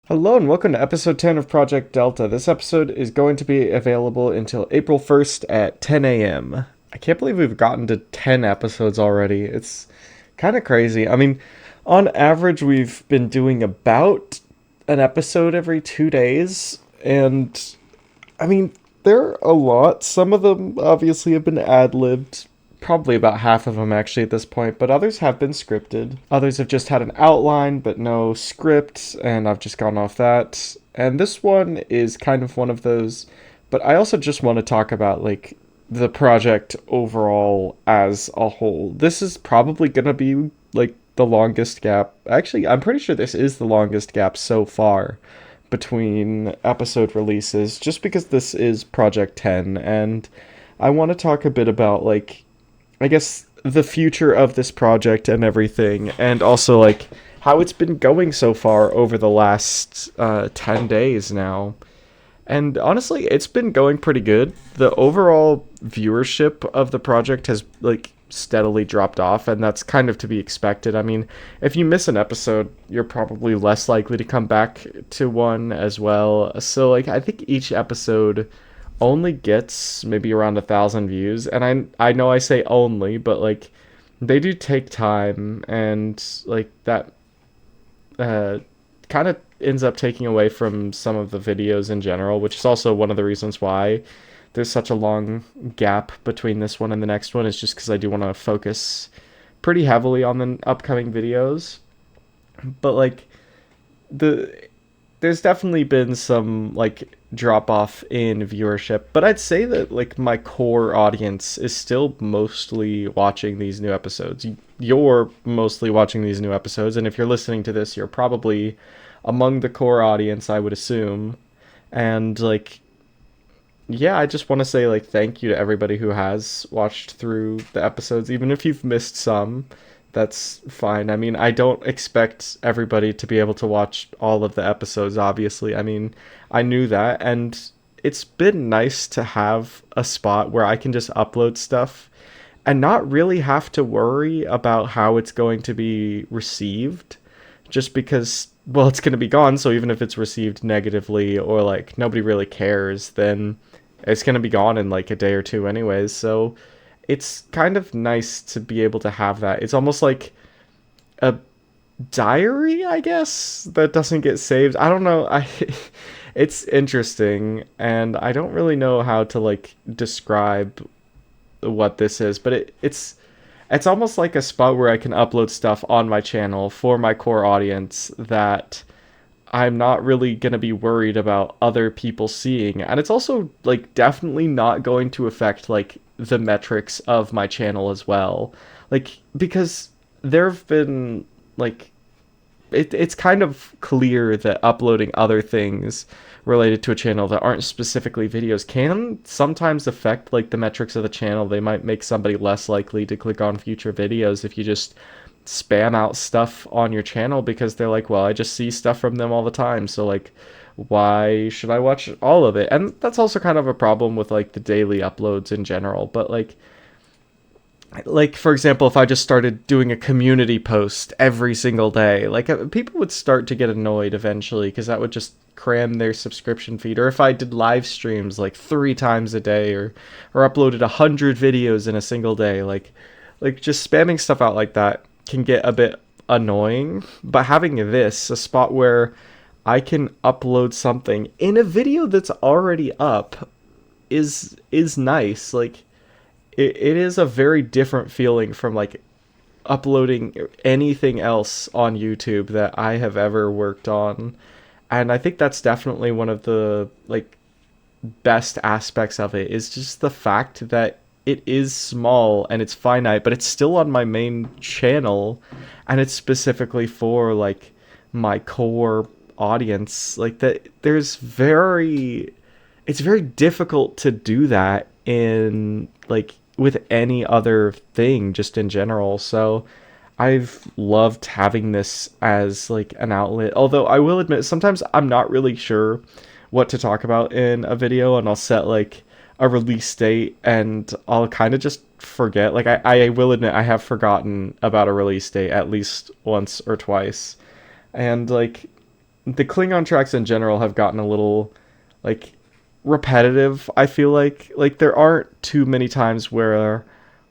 Hello and welcome to episode 10 of Project Delta. This episode is going to be available until April 1st at 10 a.m. I can't believe we've gotten to 10 episodes already. It's kind of crazy. I mean, on average, we've been doing about an episode every 2 days, and I mean, they're a lot. Some of them obviously have been ad-libbed, probably about half of them actually at this point, but others have been scripted. Others have just had an outline but no script, and I've just gone off that. And this one is kind of one of those, but I also just want to talk about like the project overall as a whole. This is probably going to be like the longest gap. Actually, I'm pretty sure this is the longest gap so far between episode releases just because this is Project 10 and I want to talk a bit about like I guess the future of this project and everything, and also like how it's been going so far over the last 10 days now. And honestly, it's been going pretty good. The overall viewership of the project has like steadily dropped off, and that's kind of to be expected. I mean, if you miss an episode, you're probably less likely to come back to one as well. So like I think each episode only gets maybe around 1,000 views, and I know I say only, but like they do take time, and like that uh, kind of ends up taking away from some of the videos in general, which is also one of the reasons why there's such a long gap between this one and the next one. Is just because I do want to focus pretty heavily on the upcoming videos, but like the there's definitely been some like drop off in viewership, but I'd say that like my core audience is still mostly watching these new episodes. You're mostly watching these new episodes, and if you're listening to this, you're probably among the core audience, I would assume. And like yeah, I just want to say like thank you to everybody who has watched through the episodes, even if you've missed some. That's fine. I mean, I don't expect everybody to be able to watch all of the episodes, obviously. I mean, I knew that, and it's been nice to have a spot where I can just upload stuff and not really have to worry about how it's going to be received, just because, well, it's going to be gone, so even if it's received negatively or like nobody really cares, then it's going to be gone in like a day or two anyways. So it's kind of nice to be able to have that. It's almost like a diary, I guess, that doesn't get saved. I don't know. I it's interesting, and I don't really know how to like describe what this is, but it's almost like a spot where I can upload stuff on my channel for my core audience that I'm not really going to be worried about other people seeing. And it's also like definitely not going to affect like the metrics of my channel as well. Like because there've been like it's kind of clear that uploading other things related to a channel that aren't specifically videos can sometimes affect like the metrics of the channel. They might make somebody less likely to click on future videos if you just spam out stuff on your channel because they're like, well, I just see stuff from them all the time, so like why should I watch all of it? And that's also kind of a problem with like the daily uploads in general. But like for example, if I just started doing a community post every single day, like people would start to get annoyed eventually because that would just cram their subscription feed. Or if I did live streams like 3 times a day, or uploaded 100 videos in a single day, like just spamming stuff out like that can get a bit annoying. But having this, a spot where I can upload something in a video that's already up is nice. Like it is a very different feeling from like uploading anything else on YouTube that I have ever worked on. And I think that's definitely one of the like best aspects of it is just the fact that it is small and it's finite, but it's still on my main channel, and it's specifically for like my core audience. Like that it's very difficult to do that in like with any other thing just in general. So I've loved having this as like an outlet. Although I will admit sometimes I'm not really sure what to talk about in a video, and I'll set like a release date and I'll kind of just forget. Like I will admit I have forgotten about a release date at least once or twice. And like the Klingon tracks in general have gotten a little like repetitive. I feel like there aren't too many times where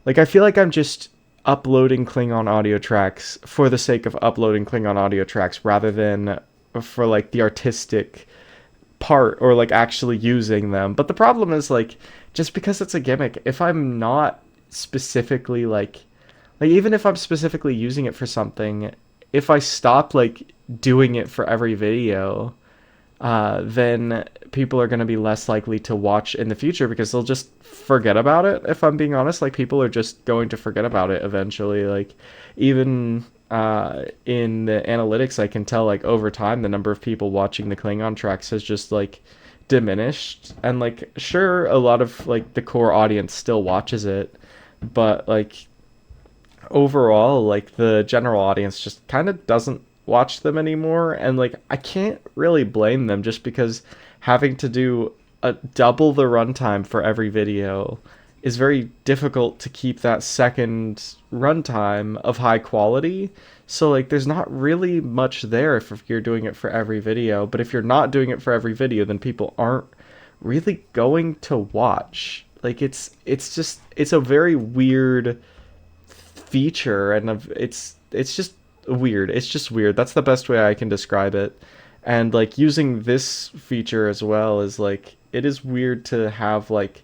like I feel like I'm just uploading Klingon audio tracks for the sake of uploading Klingon audio tracks rather than for like the artistic part or like actually using them. But the problem is like just because it's a gimmick, if I'm not specifically like even if I'm specifically using it for something, if I stop like doing it for every video, then people are going to be less likely to watch in the future because they'll just forget about it. If I'm being honest, like people are just going to forget about it eventually. Like even in the analytics, I can tell like over time the number of people watching the Klingon tracks has just like diminished. And like sure, a lot of like the core audience still watches it, but like overall, like the general audience just kind of doesn't watch them anymore. And like I can't really blame them just because having to do a double the runtime for every video is very difficult to keep that second runtime of high quality. So like there's not really much there if you're doing it for every video, but if you're not doing it for every video, then people aren't really going to watch. Like it's a very weird feature, and it's just weird. It's just weird. That's the best way I can describe it. And like using this feature as well is like it is weird to have like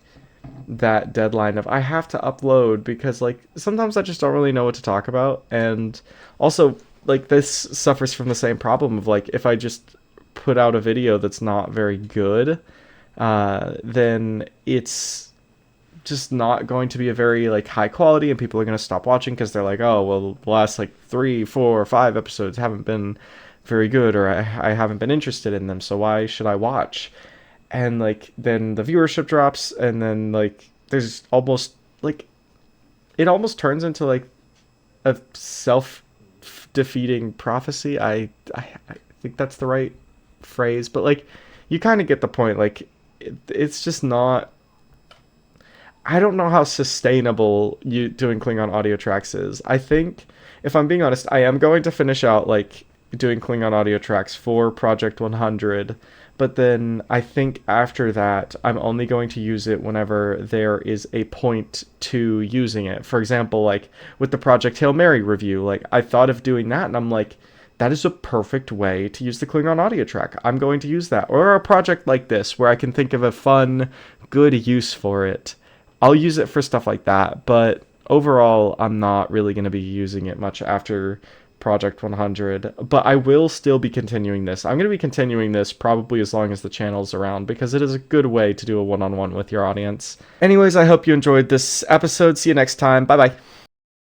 that deadline of I have to upload because like sometimes I just don't really know what to talk about. And also like this suffers from the same problem of like if I just put out a video that's not very good, then it's just not going to be a very like high quality, and people are going to stop watching because they're like, oh well, the last like 3 4 5 episodes haven't been very good, or I haven't been interested in them, so why should I watch? And like then the viewership drops, and then like there's almost like it almost turns into like a self defeating prophecy. I think that's the right phrase, but like you kind of get the point. Like it's just not. I don't know how sustainable you doing Klingon audio tracks is. I think, if I'm being honest, I am going to finish out like doing Klingon audio tracks for Project 100, but then I think after that, I'm only going to use it whenever there is a point to using it. For example, like with the Project Hail Mary review, like I thought of doing that, and I'm like, that is a perfect way to use the Klingon audio track. I'm going to use that. Or a project like this, where I can think of a fun, good use for it. I'll use it for stuff like that, but overall, I'm not really going to be using it much after Project 100. But I will still be continuing this. I'm going to be continuing this probably as long as the channel's around because it is a good way to do a one-on-one with your audience. Anyways, I hope you enjoyed this episode. See you next time. Bye-bye.